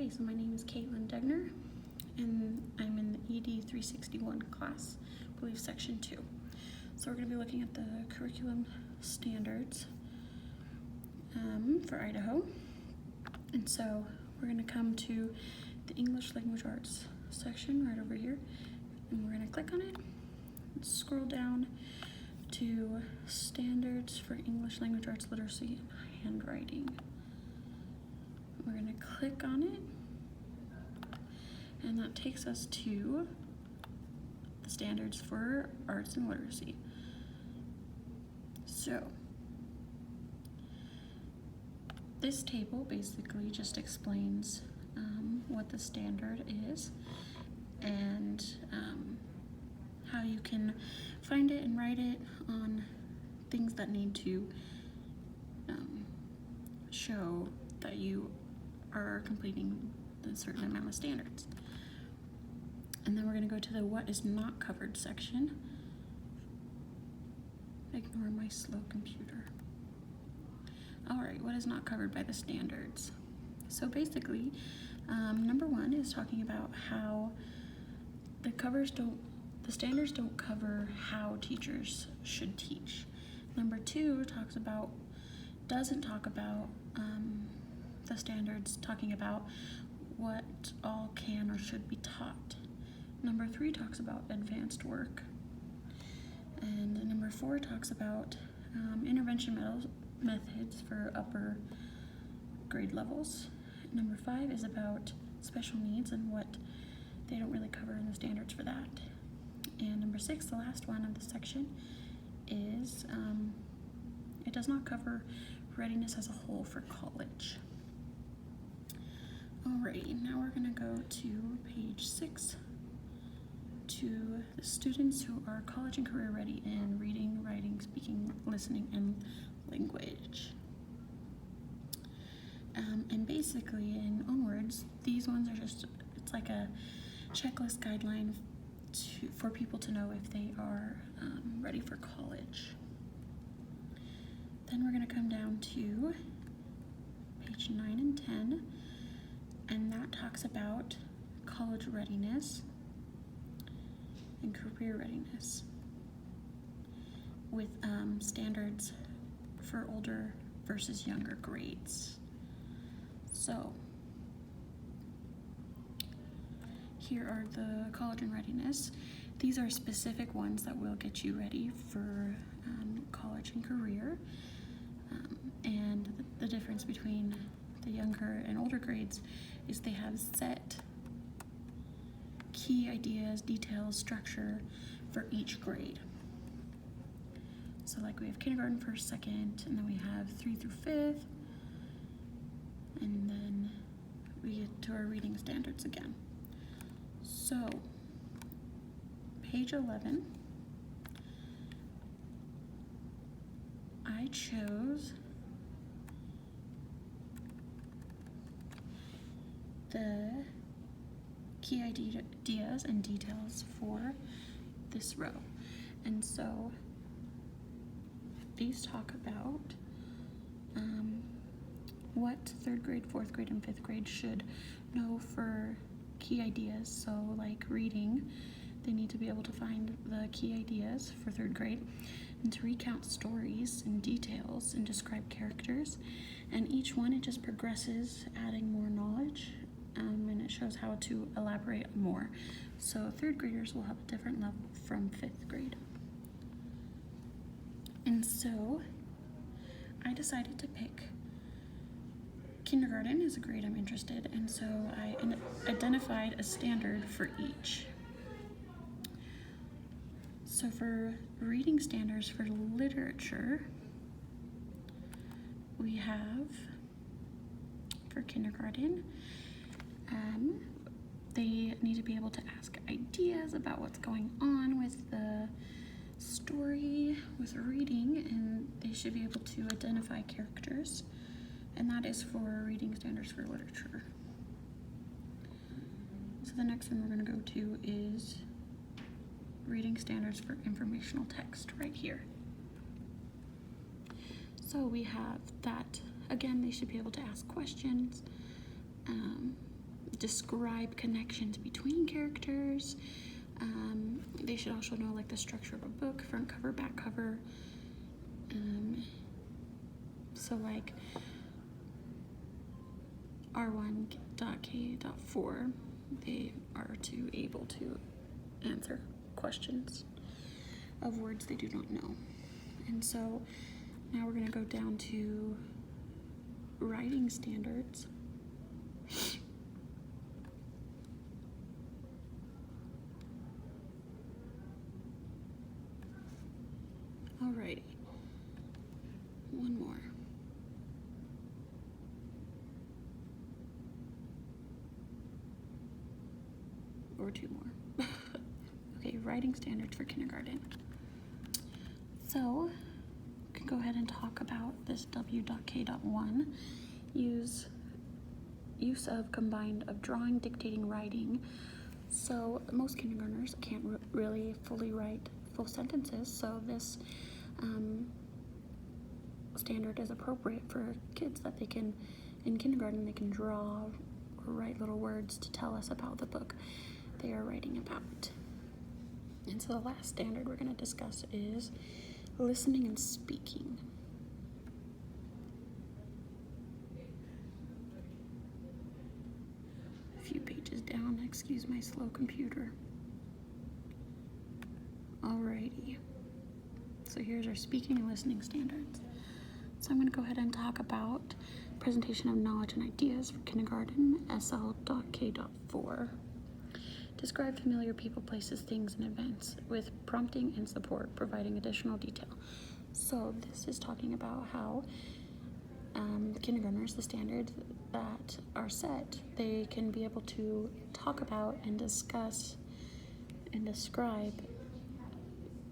Hi, so my name is Caitlin Degner, and I'm in the ED 361 class, I believe section 2. So we're going to be looking at the curriculum standards for Idaho. And so we're going to come to the English Language Arts section right over here, and we're going to click on it and scroll down to Standards for English Language Arts Literacy and Handwriting. We're going to click on it, and that takes us to the standards for arts and literacy. So this table basically just explains what the standard is and how you can find it and write it on things that need to show that you are completing a certain amount of standards. And then we're going to go to the what is not covered section. Ignore my slow computer. Alright, what is not covered by the standards? So basically, number 1 is talking about how the standards don't cover how teachers should teach. Number 2 doesn't talk about the standards talking about what all can or should be taught. Number 3 talks about advanced work. And number 4 talks about intervention methods for upper grade levels. Number 5 is about special needs and what they don't really cover in the standards for that. And number 6, the last one of the section, is it does not cover readiness as a whole for college. Alrighty, now we're going to go to page 6 to the students who are college and career ready in reading, writing, speaking, listening, and language. And basically, in onwards, these ones are it's like a checklist guideline for people to know if they are ready for college. Then we're going to come down to page 9 and 10, and that talks about college readiness and career readiness with standards for older versus younger grades. So here are the college and readiness. These are specific ones that will get you ready for college and career. And the difference between the younger and older grades is they have set key ideas, details, structure for each grade. So like we have kindergarten, first, second, and then we have 3 through 5th, and then we get to our reading standards again. So page 11, I chose the key ideas and details for this row. And so these talk about what 3rd grade, 4th grade, and 5th grade should know for key ideas. So like reading, they need to be able to find the key ideas for 3rd grade and to recount stories and details and describe characters. And each one, it just progresses, adding more knowledge, and it shows how to elaborate more. So 3rd graders will have a different level from 5th grade. And so I decided to pick kindergarten as a grade I'm interested in, and so I identified a standard for each. So for reading standards for literature, we have for kindergarten, they need to be able to ask ideas about what's going on with the story, with reading, and they should be able to identify characters, and that is for reading standards for literature. So the next one we're going to go to is reading standards for informational text right here. So we have that, again, they should be able to ask questions, describe connections between characters. They should also know like the structure of a book, front cover, back cover. So like R1.K.4, they are able to answer questions of words they do not know. And so now we're going to go down to writing standards. Alrighty, one more. Or two more. Okay, writing standards for kindergarten. So, we can go ahead and talk about this W.K.1. Use of combined of drawing, dictating, writing. So most kindergartners can't really fully write full sentences, so this standard is appropriate for kids that they can, in kindergarten, they can draw or write little words to tell us about the book they are writing about. And so the last standard we're going to discuss is listening and speaking. A few pages down, excuse my slow computer. Alrighty, so here's our speaking and listening standards. So I'm going to go ahead and talk about presentation of knowledge and ideas for kindergarten, SL.K.4. Describe familiar people, places, things, and events with prompting and support, providing additional detail. So this is talking about how kindergartners, the standards that are set, they can be able to talk about and discuss and describe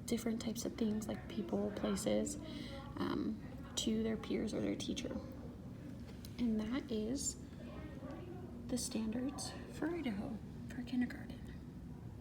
different types of things like people, places, to their peers or their teacher. And that is the standards for Idaho for kindergarten.